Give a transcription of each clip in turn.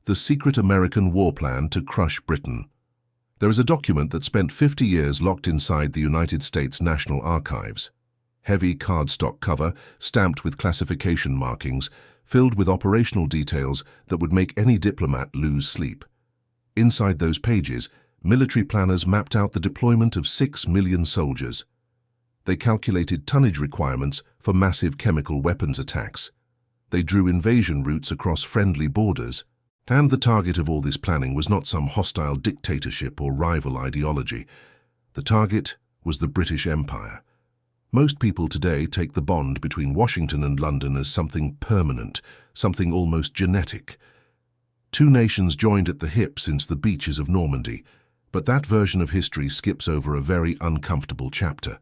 The Secret American War Plan to Crush Britain. There is a document that spent 50 years locked inside the United States National Archives. Heavy cardstock cover, stamped with classification markings, filled with operational details that would make any diplomat lose sleep. Inside those pages, military planners mapped out the deployment of 6 million soldiers. They calculated tonnage requirements for massive chemical weapons attacks. They drew invasion routes across friendly borders. And the target of all this planning was not some hostile dictatorship or rival ideology. The target was the British Empire. Most people today take the bond between Washington and London as something permanent, something almost genetic. Two nations joined at the hip since the beaches of Normandy, but that version of history skips over a very uncomfortable chapter.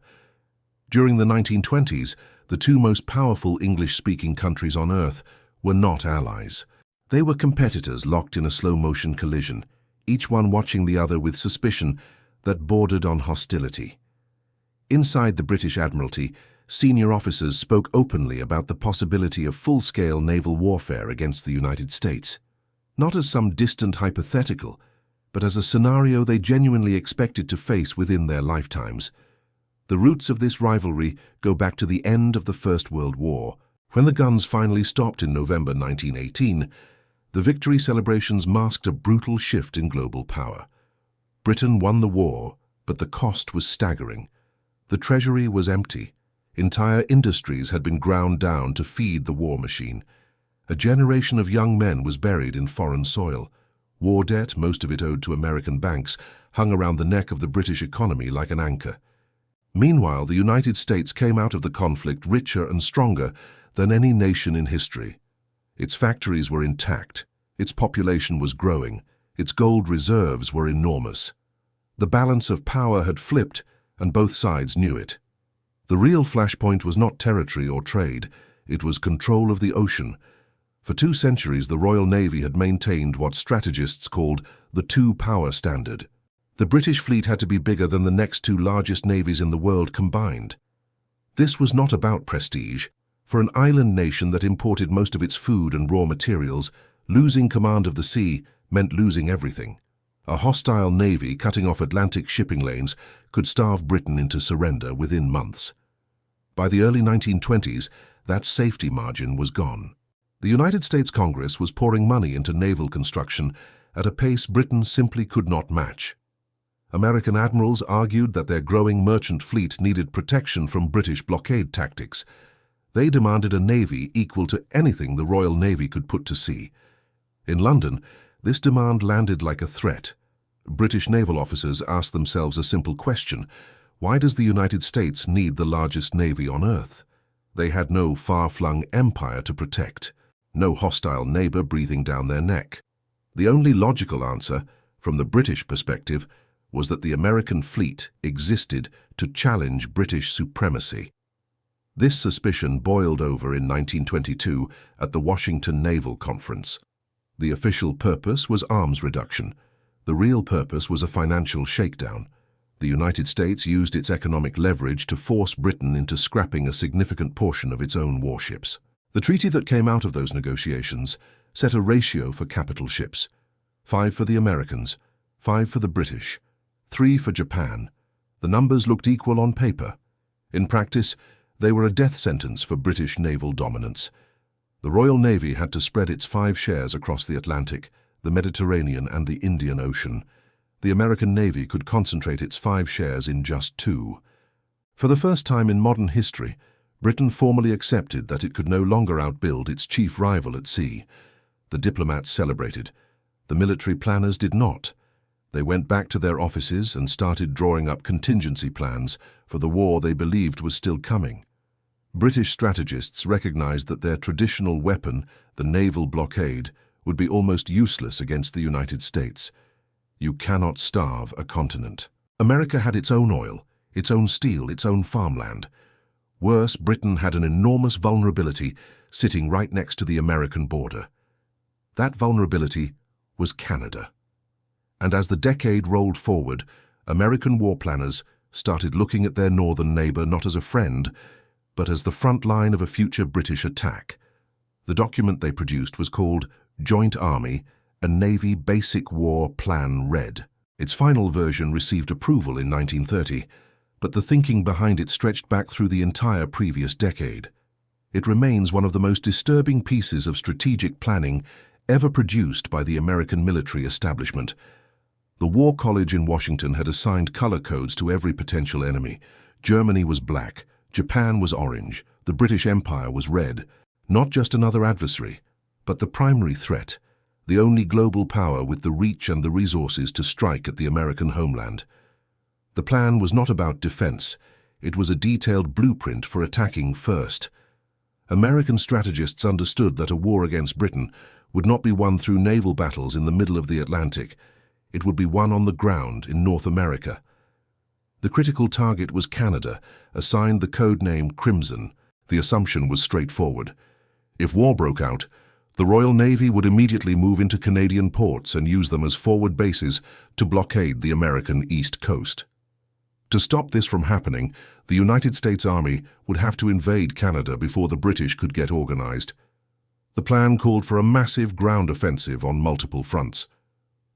During the 1920s, the two most powerful English-speaking countries on Earth were not allies. They were competitors locked in a slow-motion collision, each one watching the other with suspicion that bordered on hostility. Inside the British Admiralty, senior officers spoke openly about the possibility of full-scale naval warfare against the United States, not as some distant hypothetical, but as a scenario they genuinely expected to face within their lifetimes. The roots of this rivalry go back to the end of the First World War. When the guns finally stopped in November 1918, the victory celebrations masked a brutal shift in global power. Britain won the war, but the cost was staggering. The treasury was empty. Entire industries had been ground down to feed the war machine. A generation of young men was buried in foreign soil. War debt, most of it owed to American banks, hung around the neck of the British economy like an anchor. Meanwhile, the United States came out of the conflict richer and stronger than any nation in history. Its factories were intact, its population was growing, its gold reserves were enormous. The balance of power had flipped, and both sides knew it. The real flashpoint was not territory or trade, it was control of the ocean. For 2 centuries, the Royal Navy had maintained what strategists called the two-power standard. The British fleet had to be bigger than the next 2 largest navies in the world combined. This was not about prestige. For an island nation that imported most of its food and raw materials, losing command of the sea meant losing everything. A hostile navy cutting off Atlantic shipping lanes could starve Britain into surrender within months. By the early 1920s, that safety margin was gone. The United States Congress was pouring money into naval construction at a pace Britain simply could not match. American admirals argued that their growing merchant fleet needed protection from British blockade tactics. They demanded a navy equal to anything the Royal Navy could put to sea. In London, this demand landed like a threat. British naval officers asked themselves a simple question: why does the United States need the largest navy on Earth? They had no far-flung empire to protect, no hostile neighbor breathing down their neck. The only logical answer, from the British perspective, was that the American fleet existed to challenge British supremacy. This suspicion boiled over in 1922 at the Washington Naval Conference. The official purpose was arms reduction. The real purpose was a financial shakedown. The United States used its economic leverage to force Britain into scrapping a significant portion of its own warships. The treaty that came out of those negotiations set a ratio for capital ships: 5 for the Americans, 5 for the British, 3 for Japan. The numbers looked equal on paper. In practice, they were a death sentence for British naval dominance. The Royal Navy had to spread its 5 shares across the Atlantic, the Mediterranean and the Indian Ocean. The American Navy could concentrate its 5 shares in just 2. For the first time in modern history, Britain formally accepted that it could no longer outbuild its chief rival at sea. The diplomats celebrated. The military planners did not. They went back to their offices and started drawing up contingency plans for the war they believed was still coming. British strategists recognized that their traditional weapon, the naval blockade, would be almost useless against the United States. You cannot starve a continent. America had its own oil, its own steel, its own farmland. Worse, Britain had an enormous vulnerability sitting right next to the American border. That vulnerability was Canada. And as the decade rolled forward, American war planners started looking at their northern neighbor not as a friend, but as the front line of a future British attack. The document they produced was called Joint Army a Navy Basic War Plan Red. Its final version received approval in 1930, but the thinking behind it stretched back through the entire previous decade. It remains one of the most disturbing pieces of strategic planning ever produced by the American military establishment. The War College in Washington had assigned color codes to every potential enemy. Germany was black, Japan was orange, the British Empire was red. Not just another adversary, but the primary threat, the only global power with the reach and the resources to strike at the American homeland. The plan was not about defense. It was a detailed blueprint for attacking first. American strategists understood that a war against Britain would not be won through naval battles in the middle of the Atlantic. It would be won on the ground in North America. The critical target was Canada, assigned the code name Crimson. The assumption was straightforward. If war broke out, the Royal Navy would immediately move into Canadian ports and use them as forward bases to blockade the American East Coast. To stop this from happening, the United States Army would have to invade Canada before the British could get organized. The plan called for a massive ground offensive on multiple fronts.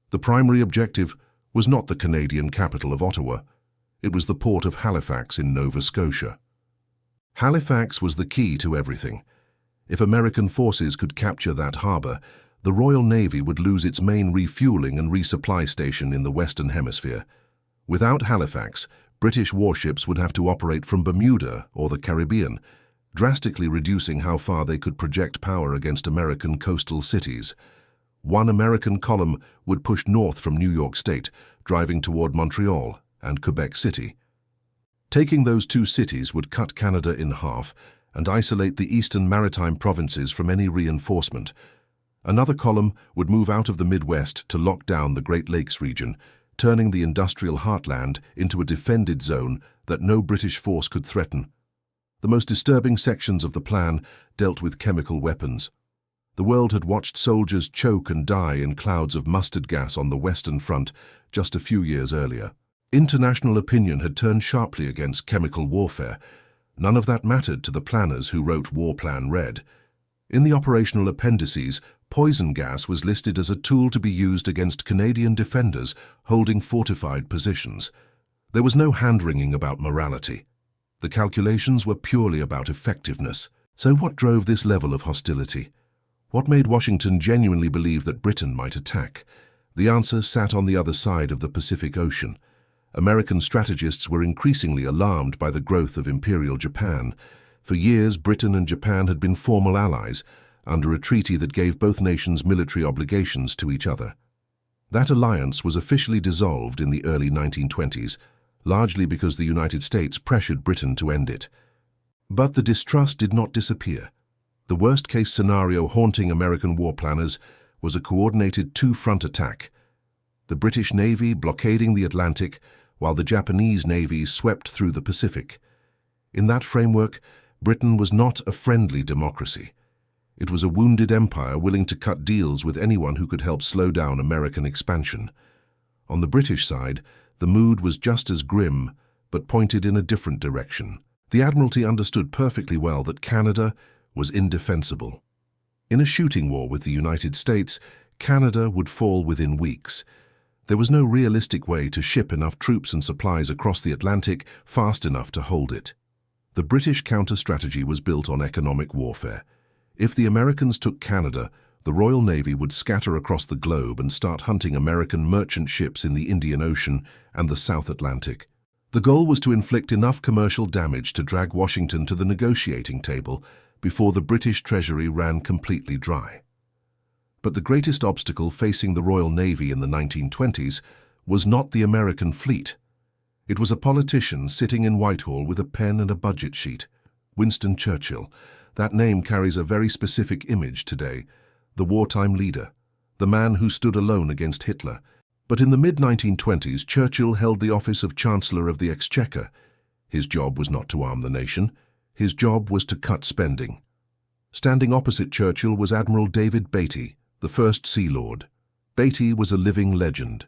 The primary objective was not the Canadian capital of Ottawa. It was the port of Halifax in Nova Scotia. Halifax was the key to everything. If American forces could capture that harbour, the Royal Navy would lose its main refueling and resupply station in the Western Hemisphere. Without Halifax, British warships would have to operate from Bermuda or the Caribbean, drastically reducing how far they could project power against American coastal cities. One American column would push north from New York State, driving toward Montreal and Quebec City. Taking those two cities would cut Canada in half and isolate the eastern maritime provinces from any reinforcement. Another column would move out of the Midwest to lock down the Great Lakes region, turning the industrial heartland into a defended zone that no British force could threaten. The most disturbing sections of the plan dealt with chemical weapons. The world had watched soldiers choke and die in clouds of mustard gas on the Western Front just a few years earlier. International opinion had turned sharply against chemical warfare. None of that mattered to the planners who wrote War Plan Red. In the operational appendices, poison gas was listed as a tool to be used against Canadian defenders holding fortified positions. There was no hand-wringing about morality. The calculations were purely about effectiveness. So what drove this level of hostility? What made Washington genuinely believe that Britain might attack? The answer sat on the other side of the Pacific Ocean. American strategists were increasingly alarmed by the growth of Imperial Japan. For years, Britain and Japan had been formal allies, under a treaty that gave both nations military obligations to each other. That alliance was officially dissolved in the early 1920s, largely because the United States pressured Britain to end it. But the distrust did not disappear. The worst-case scenario haunting American war planners was a coordinated two-front attack. The British Navy blockading the Atlantic, while the Japanese Navy swept through the Pacific. In that framework, Britain was not a friendly democracy. It was a wounded empire willing to cut deals with anyone who could help slow down American expansion. On the British side, the mood was just as grim, but pointed in a different direction. The Admiralty understood perfectly well that Canada was indefensible. In a shooting war with the United States, Canada would fall within weeks. There was no realistic way to ship enough troops and supplies across the Atlantic fast enough to hold it. The British counter-strategy was built on economic warfare. If the Americans took Canada, the Royal Navy would scatter across the globe and start hunting American merchant ships in the Indian Ocean and the South Atlantic. The goal was to inflict enough commercial damage to drag Washington to the negotiating table before the British Treasury ran completely dry. But the greatest obstacle facing the Royal Navy in the 1920s was not the American fleet. It was a politician sitting in Whitehall with a pen and a budget sheet. Winston Churchill. That name carries a very specific image today. The wartime leader, the man who stood alone against Hitler. But in the mid-1920s, Churchill held the office of Chancellor of the Exchequer. His job was not to arm the nation. His job was to cut spending. Standing opposite Churchill was Admiral David Beatty, the first Sea Lord. Beatty was a living legend.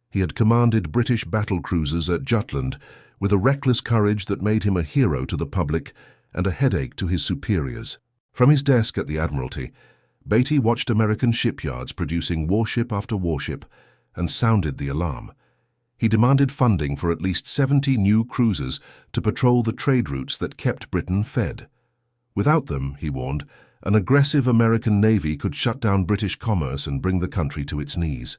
He had commanded British battle cruisers at Jutland with a reckless courage that made him a hero to the public and a headache to his superiors. From his desk at the Admiralty, Beatty watched American shipyards producing warship after warship and sounded the alarm. He demanded funding for at least 70 new cruisers to patrol the trade routes that kept Britain fed. Without them, he warned, an aggressive American navy could shut down British commerce and bring the country to its knees.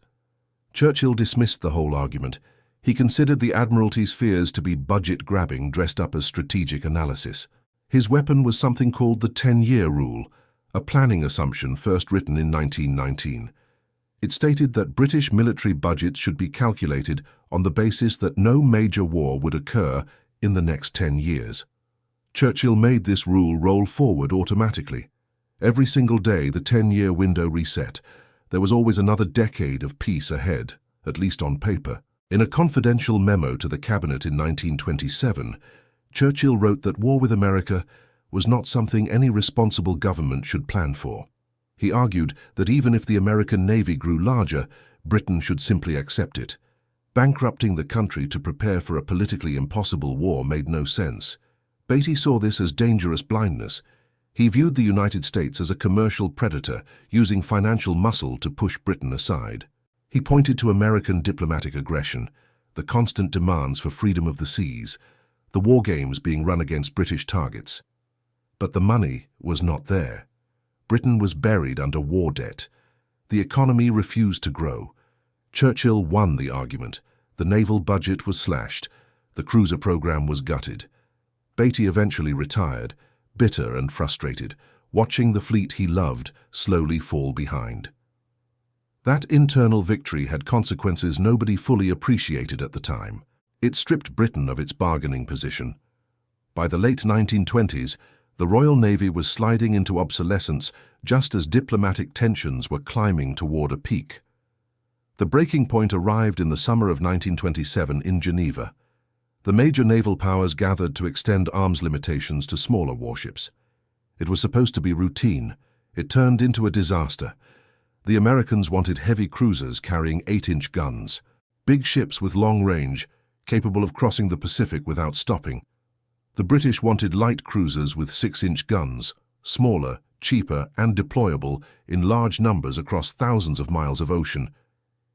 Churchill dismissed the whole argument. He considered the Admiralty's fears to be budget-grabbing dressed up as strategic analysis. His weapon was something called the 10-year rule, a planning assumption first written in 1919. It stated that British military budgets should be calculated on the basis that no major war would occur in the next 10 years. Churchill made this rule roll forward automatically. Every single day the 10-year window reset. There was always another decade of peace ahead, at least on paper. In a confidential memo to the cabinet in 1927, Churchill wrote that war with America was not something any responsible government should plan for. He argued that even if the American Navy grew larger, Britain should simply accept it. Bankrupting the country to prepare for a politically impossible war made no sense. Beatty saw this as dangerous blindness. He viewed the United States as a commercial predator using financial muscle to push Britain aside. He pointed to American diplomatic aggression, the constant demands for freedom of the seas, the war games being run against British targets. But the money was not there. Britain was buried under war debt. The economy refused to grow. Churchill won the argument. The naval budget was slashed. The cruiser program was gutted. Beatty eventually retired, bitter and frustrated, watching the fleet he loved slowly fall behind. That internal victory had consequences nobody fully appreciated at the time. It stripped Britain of its bargaining position. By the late 1920s, the Royal Navy was sliding into obsolescence just as diplomatic tensions were climbing toward a peak. The breaking point arrived in the summer of 1927 in Geneva. The major naval powers gathered to extend arms limitations to smaller warships. It was supposed to be routine. It turned into a disaster. The Americans wanted heavy cruisers carrying 8-inch guns, big ships with long range, capable of crossing the Pacific without stopping. The British wanted light cruisers with 6-inch guns, smaller, cheaper, and deployable in large numbers across thousands of miles of ocean.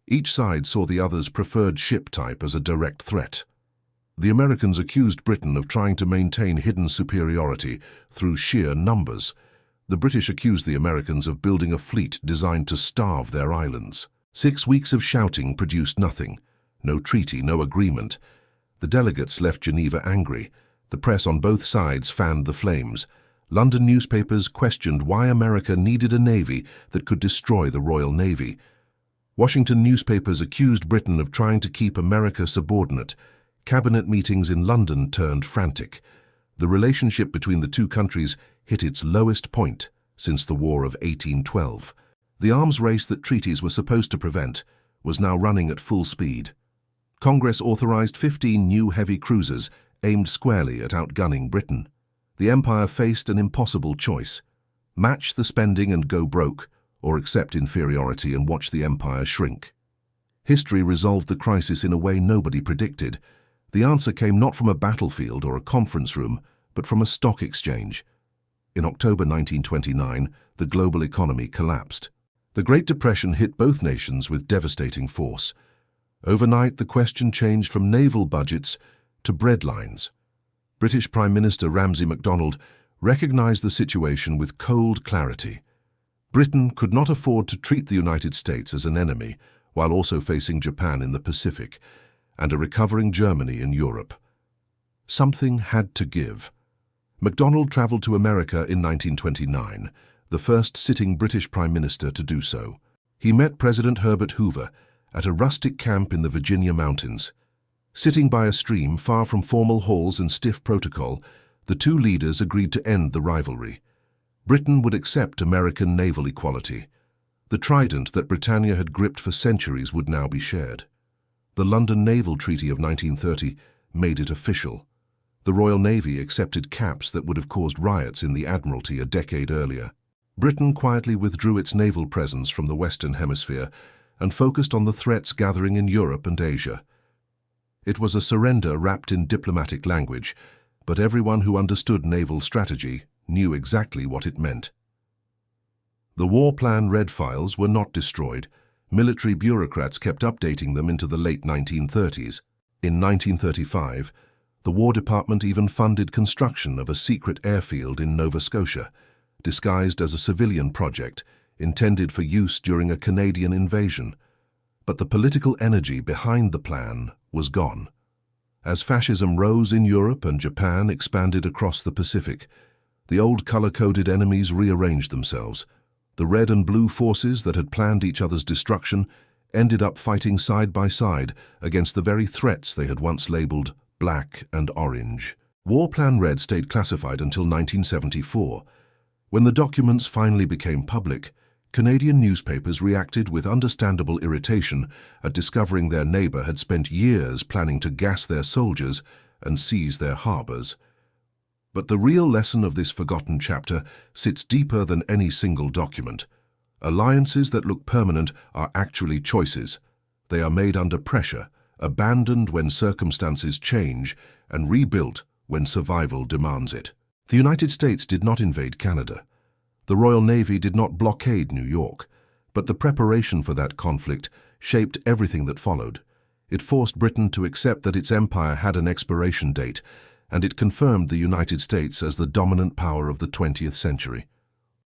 Each side saw the other's preferred ship type as a direct threat. The Americans accused Britain of trying to maintain hidden superiority through sheer numbers. The British accused the Americans of building a fleet designed to starve their islands. 6 weeks of shouting produced nothing. No treaty, no agreement. The delegates left Geneva angry. The press on both sides fanned the flames. London newspapers questioned why America needed a navy that could destroy the Royal Navy. Washington newspapers accused Britain of trying to keep America subordinate. Cabinet meetings in London turned frantic. The relationship between the two countries hit its lowest point since the War of 1812. The arms race that treaties were supposed to prevent was now running at full speed. Congress authorized 15 new heavy cruisers aimed squarely at outgunning Britain. The Empire faced an impossible choice: match the spending and go broke, or accept inferiority and watch the Empire shrink. History resolved the crisis in a way nobody predicted. The answer came not from a battlefield or a conference room, but from a stock exchange. In October 1929, the global economy collapsed. The Great Depression hit both nations with devastating force. Overnight, the question changed from naval budgets to breadlines. British Prime Minister Ramsay MacDonald recognized the situation with cold clarity. Britain could not afford to treat the United States as an enemy, while also facing Japan in the Pacific and a recovering Germany in Europe. Something had to give. MacDonald traveled to America in 1929, the first sitting British Prime Minister to do so. He met President Herbert Hoover at a rustic camp in the Virginia mountains. Sitting by a stream far from formal halls and stiff protocol, the two leaders agreed to end the rivalry. Britain would accept American naval equality. The trident that Britannia had gripped for centuries would now be shared. The London Naval Treaty of 1930 made it official. The Royal Navy accepted caps that would have caused riots in the Admiralty a decade earlier. Britain quietly withdrew its naval presence from the Western Hemisphere and focused on the threats gathering in Europe and Asia. It was a surrender wrapped in diplomatic language, but everyone who understood naval strategy knew exactly what it meant. The war plan red files were not destroyed. Military bureaucrats kept updating them into the late 1930s. In 1935, the War Department even funded construction of a secret airfield in Nova Scotia, disguised as a civilian project intended for use during a Canadian invasion. But the political energy behind the plan was gone. As fascism rose in Europe and Japan expanded across the Pacific, the old color-coded enemies rearranged themselves. The red and blue forces that had planned each other's destruction ended up fighting side by side against the very threats they had once labeled black and orange. War Plan Red stayed classified until 1974. When the documents finally became public, Canadian newspapers reacted with understandable irritation at discovering their neighbor had spent years planning to gas their soldiers and seize their harbors. But the real lesson of this forgotten chapter sits deeper than any single document. Alliances that look permanent are actually choices. They are made under pressure, abandoned when circumstances change, and rebuilt when survival demands it. The United States did not invade Canada. The Royal Navy did not blockade New York, but the preparation for that conflict shaped everything that followed. It forced Britain to accept that its empire had an expiration date, and it confirmed the United States as the dominant power of the 20th century.